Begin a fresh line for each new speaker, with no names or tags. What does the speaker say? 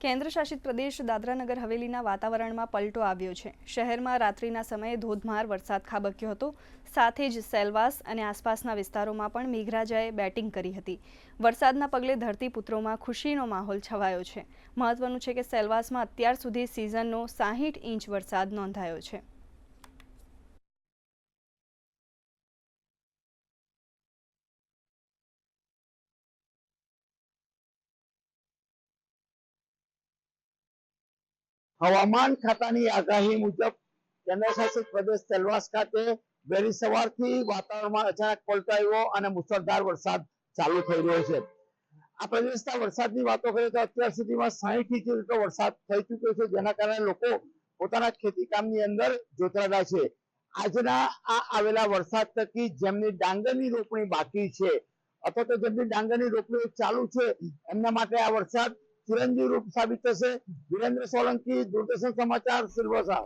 કેન્દ્ર શાસિત પ્રદેશ દાદરાનગર હવેલીના વાતાવરણમાં પલટો આવ્યો છે। શહેરમાં રાત્રિના સમયે ધોધમાર વરસાદ ખાબક્યો હતો। સાથે જ સેલવાસ અને આસપાસના વિસ્તારોમાં પણ મેઘરાજાએ બેટિંગ કરી હતી। વરસાદના પગલે ધરતીપુત્રોમાં ખુશીનો માહોલ છવાયો છે। મહત્વનું છે કે સેલવાસમાં અત્યાર સુધી સિઝનનો 60 ઇંચ વરસાદ નોંધાયો છે।
હવામાન ખાતાની આગાહી મુજબ કેન્દ્રશાસિત પ્રદેશ સેલવાસ ખાતે વહેલી સવારથી વાતાવરણમાં અચાનક પલટો આવ્યો અને મુસળધાર વરસાદ ચાલુ થઈ રહ્યો છે। આ પ્રદેશના વરસાદની વાતો કરીએ તો અત્યાર સુધીમાં 60 ઇંચ જેટલો વરસાદ થઈ ચૂક્યો છે, જેના કારણે લોકો પોતાના ખેતી કામની અંદર જોતરાયા છે। આજના આ આવેલા વરસાદ થકી જેમની ડાંગરની રોપણી બાકી છે અથવા તો જેમની ડાંગરની રોપણી ચાલુ છે એમના માટે આ વરસાદ ચિરંજીવ રૂપ સાબિત થશે। વિરેન્દ્ર સોલંકી, દૂરદર્શન સમાચાર, સિલવાસા।